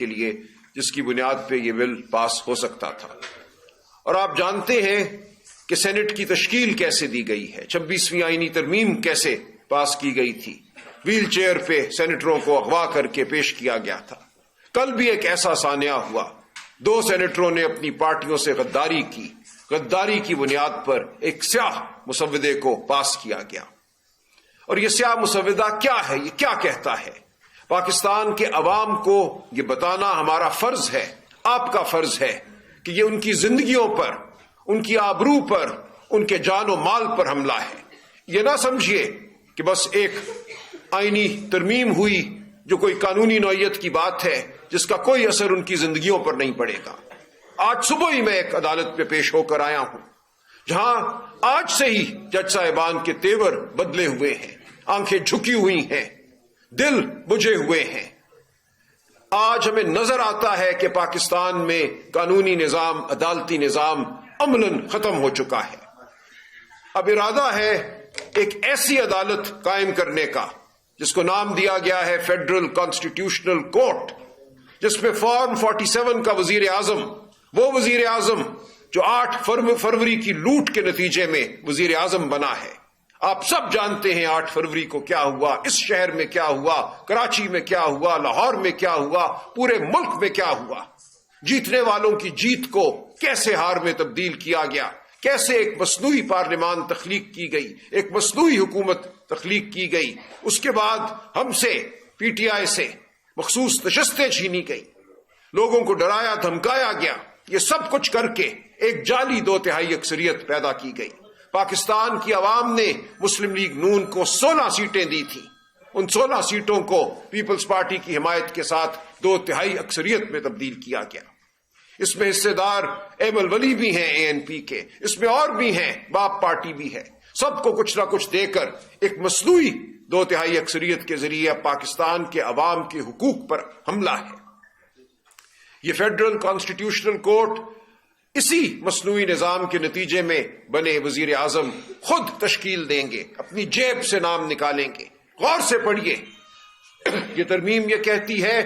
کے لیے جس کی بنیاد پہ یہ بل پاس ہو سکتا تھا۔ اور آپ جانتے ہیں کہ سینٹ کی تشکیل کیسے دی گئی ہے، 26ویں آئینی ترمیم کیسے پاس کی گئی تھی، ویل چیئر پہ سینیٹروں کو اغوا کر کے پیش کیا گیا تھا۔ کل بھی ایک ایسا سانحہ ہوا، 2 سینیٹروں نے اپنی پارٹیوں سے غداری کی، غداری کی بنیاد پر ایک سیاہ مسودے کو پاس کیا گیا۔ اور یہ سیاہ مسودہ کیا ہے، یہ کیا کہتا ہے؟ پاکستان کے عوام کو یہ بتانا ہمارا فرض ہے، آپ کا فرض ہے کہ یہ ان کی زندگیوں پر، ان کی آبرو پر، ان کے جان و مال پر حملہ ہے۔ یہ نہ سمجھیے کہ بس ایک آئینی ترمیم ہوئی جو کوئی قانونی نوعیت کی بات ہے جس کا کوئی اثر ان کی زندگیوں پر نہیں پڑے گا۔ آج صبح ہی میں ایک عدالت پہ پیش ہو کر آیا ہوں جہاں آج سے ہی جج صاحبان کے تیور بدلے ہوئے ہیں، آنکھیں جھکی ہوئی ہیں، دل بجھے ہوئے ہیں۔ آج ہمیں نظر آتا ہے کہ پاکستان میں قانونی نظام، عدالتی نظام عملاً ختم ہو چکا ہے۔ اب ارادہ ہے ایک ایسی عدالت قائم کرنے کا جس کو نام دیا گیا ہے فیڈرل کانسٹیٹیوشنل کورٹ، جس میں فارم 47 کا وزیر اعظم، وہ وزیر اعظم جو 8 فروری کی لوٹ کے نتیجے میں وزیر اعظم بنا ہے۔ آپ سب جانتے ہیں 8 فروری کو کیا ہوا، اس شہر میں کیا ہوا، کراچی میں کیا ہوا، لاہور میں کیا ہوا، پورے ملک میں کیا ہوا۔ جیتنے والوں کی جیت کو کیسے ہار میں تبدیل کیا گیا، کیسے ایک مصنوعی پارلیمان تخلیق کی گئی، ایک مصنوعی حکومت تخلیق کی گئی، اس کے بعد ہم سے، پی ٹی آئی سے مخصوص نشستیں چھینی گئی، لوگوں کو ڈرایا دھمکایا گیا، یہ سب کچھ کر کے ایک جعلی 2/3 اکثریت پیدا کی گئی۔ پاکستان کی عوام نے مسلم لیگ نون کو 16 سیٹیں دی تھیں، ان 16 سیٹوں کو پیپلز پارٹی کی حمایت کے ساتھ 2/3 اکثریت میں تبدیل کیا گیا۔ اس میں حصے دار ایمل ولی بھی ہیں ANP کے، اس میں اور بھی ہیں، باپ پارٹی بھی ہے، سب کو کچھ نہ کچھ دے کر ایک مصنوعی 2/3 اکثریت کے ذریعے پاکستان کے عوام کے حقوق پر حملہ ہے۔ یہ فیڈرل کانسٹیٹیوشنل کورٹ اسی مصنوعی نظام کے نتیجے میں بنے وزیر اعظم خود تشکیل دیں گے، اپنی جیب سے نام نکالیں گے۔ غور سے پڑھیے، یہ ترمیم یہ کہتی ہے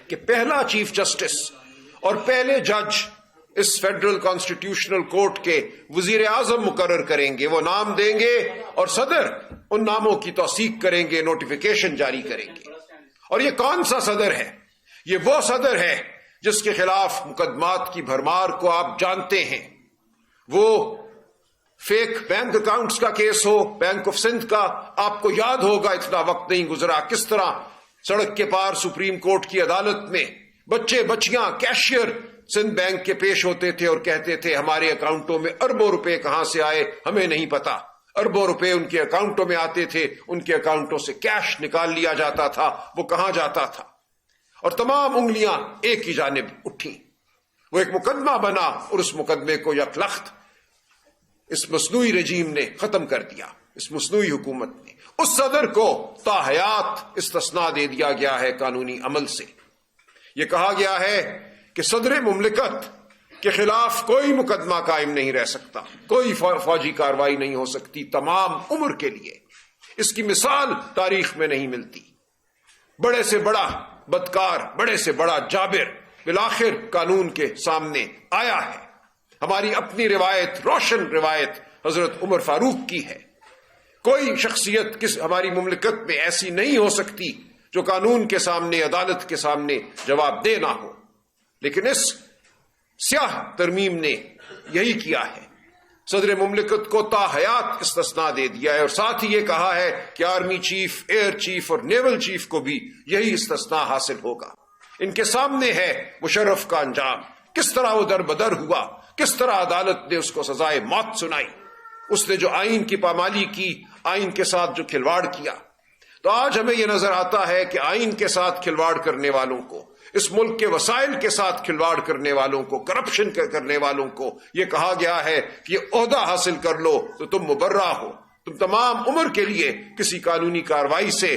کہ پہلا چیف جسٹس اور پہلے جج اس فیڈرل کانسٹیٹیوشنل کورٹ کے وزیر اعظم مقرر کریں گے، وہ نام دیں گے اور صدر ان ناموں کی توثیق کریں گے، نوٹیفیکیشن جاری کریں گے۔ اور یہ کون سا صدر ہے؟ یہ وہ صدر ہے جس کے خلاف مقدمات کی بھرمار کو آپ جانتے ہیں۔ وہ فیک بینک اکاؤنٹس کا case who, bank of Sindh کا، آپ کو یاد ہوگا اتنا وقت نہیں گزرا کس طرح سڑک کے پار سپریم کورٹ کی عدالت میں بچے بچیاں کیشیئر سندھ بینک کے پیش ہوتے تھے اور کہتے تھے ہمارے اکاؤنٹوں میں اربوں روپے کہاں سے آئے ہمیں نہیں پتا۔ اربوں روپے ان کے اکاؤنٹوں میں آتے تھے، ان کے اکاؤنٹوں سے کیش نکال لیا جاتا تھا، وہ کہاں جاتا تھا؟ اور تمام انگلیاں ایک ہی جانب اٹھیں۔ وہ ایک مقدمہ بنا اور اس مقدمے کو یکلخت اس مصنوعی رجیم نے ختم کر دیا، اس مصنوعی حکومت نے۔ اس صدر کو تا حیات استثناء دے دیا گیا ہے قانونی عمل سے۔ یہ کہا گیا ہے کہ صدر مملکت کے خلاف کوئی مقدمہ قائم نہیں رہ سکتا، کوئی فوجی کارروائی نہیں ہو سکتی تمام عمر کے لیے۔ اس کی مثال تاریخ میں نہیں ملتی۔ بڑے سے بڑا بدکار، بڑے سے بڑا جابر بالآخر قانون کے سامنے آیا ہے۔ ہماری اپنی روایت، روشن روایت حضرت عمر فاروق کی ہے۔ کوئی شخصیت ہماری مملکت میں ایسی نہیں ہو سکتی جو قانون کے سامنے، عدالت کے سامنے جواب دہ نہ ہو، لیکن اس سیاہ ترمیم نے یہی کیا ہے، صدر مملکت کو تا حیات استثناء دے دیا ہے، اور ساتھ ہی یہ کہا ہے کہ آرمی چیف، ایئر چیف اور نیول چیف کو بھی یہی استثناء حاصل ہوگا۔ ان کے سامنے ہے مشرف کا انجام، کس طرح وہ در بدر ہوا، کس طرح عدالت نے اس کو سزائے موت سنائی، اس نے جو آئین کی پامالی کی، آئین کے ساتھ جو کھلواڑ کیا۔ تو آج ہمیں یہ نظر آتا ہے کہ آئین کے ساتھ کھلواڑ کرنے والوں کو، اس ملک کے وسائل کے ساتھ کھلواڑ کرنے والوں کو، کرپشن کرنے والوں کو یہ کہا گیا ہے کہ یہ عہدہ حاصل کر لو تو تم مبرہ ہو، تم تمام عمر کے لیے کسی قانونی کارروائی سے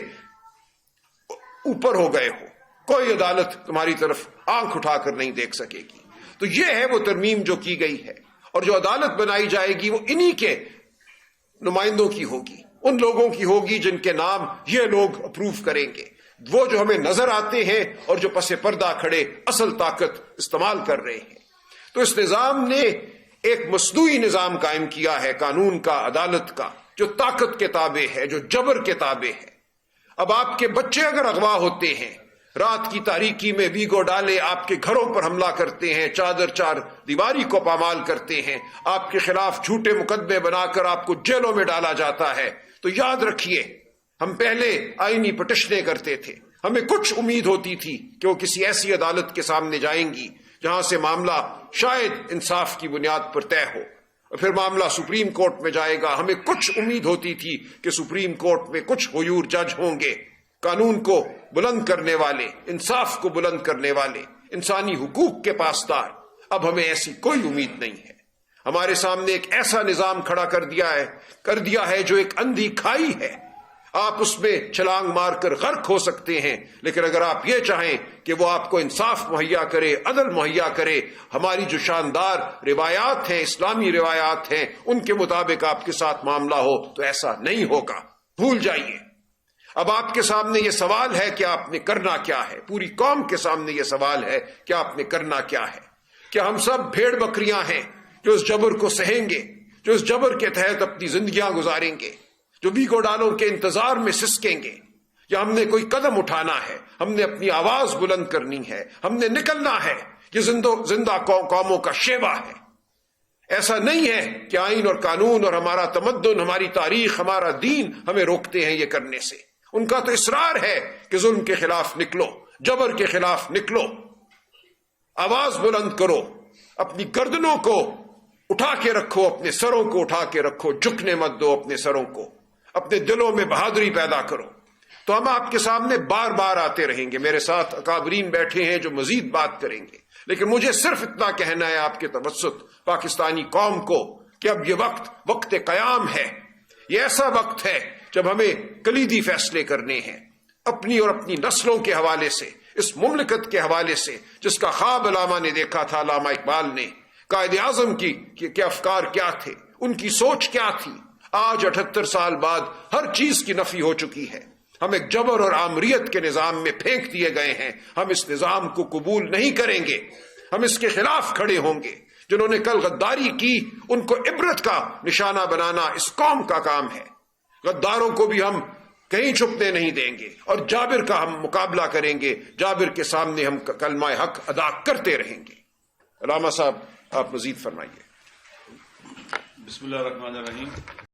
اوپر ہو گئے ہو، کوئی عدالت تمہاری طرف آنکھ اٹھا کر نہیں دیکھ سکے گی۔ تو یہ ہے وہ ترمیم جو کی گئی ہے، اور جو عدالت بنائی جائے گی وہ انہی کے نمائندوں کی ہوگی، ان لوگوں کی ہوگی جن کے نام یہ لوگ اپروو کریں گے۔ وہ جو ہمیں نظر آتے ہیں اور جو پس پردہ کھڑے اصل طاقت استعمال کر رہے ہیں. تو اس نظام نے ایک مصنوعی نظام قائم کیا ہے، قانون کا، عدالت کا، جو طاقت کے تابع ہے، جو جبر کے تابع ہے. اب آپ کے بچے اگر اغوا ہوتے ہیں، رات کی تاریکی میں ویگو ڈالے آپ کے گھروں پر حملہ کرتے ہیں، چار دیواری کو پامال کرتے ہیں، آپ کے خلاف جھوٹے مقدمے بنا کر آپ کو جیلوں میں ڈالا جاتا ہے، تو یاد رکھیے ہم پہلے آئینی پٹیشنیں کرتے تھے، ہمیں کچھ امید ہوتی تھی کہ وہ کسی ایسی عدالت کے سامنے جائیں گی جہاں سے معاملہ شاید انصاف کی بنیاد پر طے ہو، اور پھر معاملہ سپریم کورٹ میں جائے گا. ہمیں کچھ امید ہوتی تھی کہ سپریم کورٹ میں کچھ غیور جج ہوں گے، قانون کو بلند کرنے والے، انصاف کو بلند کرنے والے، انسانی حقوق کے پاسدار. اب ہمیں ایسی کوئی امید نہیں ہے. ہمارے سامنے ایک ایسا نظام کھڑا کر دیا ہے جو ایک اندھی کھائی ہے. آپ اس میں چھلانگ مار کر غرق ہو سکتے ہیں، لیکن اگر آپ یہ چاہیں کہ وہ آپ کو انصاف مہیا کرے، عدل مہیا کرے، ہماری جو شاندار روایات ہیں، اسلامی روایات ہیں، ان کے مطابق آپ کے ساتھ معاملہ ہو، تو ایسا نہیں ہوگا. بھول جائیے. اب آپ کے سامنے یہ سوال ہے کہ آپ نے کرنا کیا ہے. پوری قوم کے سامنے یہ سوال ہے کہ آپ نے کرنا کیا ہے. کیا ہم سب بھیڑ بکریاں ہیں جو اس جبر کو سہیں گے، جو اس جبر کے تحت اپنی زندگیاں گزاریں گے، جو ویگو ڈالوں کے انتظار میں سسکیں گے؟ یا ہم نے کوئی قدم اٹھانا ہے، ہم نے اپنی آواز بلند کرنی ہے، ہم نے نکلنا ہے؟ یہ زندہ قوموں کا شیوا ہے. ایسا نہیں ہے کہ آئین اور قانون اور ہمارا تمدن، ہماری تاریخ، ہمارا دین ہمیں روکتے ہیں یہ کرنے سے. ان کا تو اصرار ہے کہ ظلم کے خلاف نکلو، جبر کے خلاف نکلو، آواز بلند کرو، اپنی گردنوں کو اٹھا کے رکھو، اپنے سروں کو اٹھا کے رکھو، جھکنے مت دو اپنے سروں کو، اپنے دلوں میں بہادری پیدا کرو. تو ہم آپ کے سامنے بار بار آتے رہیں گے. میرے ساتھ اکابرین بیٹھے ہیں جو مزید بات کریں گے، لیکن مجھے صرف اتنا کہنا ہے آپ کے توسط پاکستانی قوم کو کہ اب یہ وقت قیام ہے. یہ ایسا وقت ہے جب ہمیں کلیدی فیصلے کرنے ہیں، اپنی اور اپنی نسلوں کے حوالے سے، اس مملکت کے حوالے سے جس کا خواب علامہ نے دیکھا تھا، علامہ اقبال نے. قائد اعظم کے افکار کیا تھے، ان کی سوچ کیا تھی. آج 78 سال بعد ہر چیز کی نفی ہو چکی ہے. ہم ایک جبر اور آمریت کے نظام میں پھینک دیے گئے ہیں. ہم اس نظام کو قبول نہیں کریں گے. ہم اس کے خلاف کھڑے ہوں گے. جنہوں نے کل غداری کی ان کو عبرت کا نشانہ بنانا اس قوم کا کام ہے. غداروں کو بھی ہم کہیں چھپنے نہیں دیں گے، اور جابر کا ہم مقابلہ کریں گے. جابر کے سامنے ہم کلمہ حق ادا کرتے رہیں گے. علامہ صاحب آپ مزید فرمائیے. بسم اللہ الرحمن الرحیم.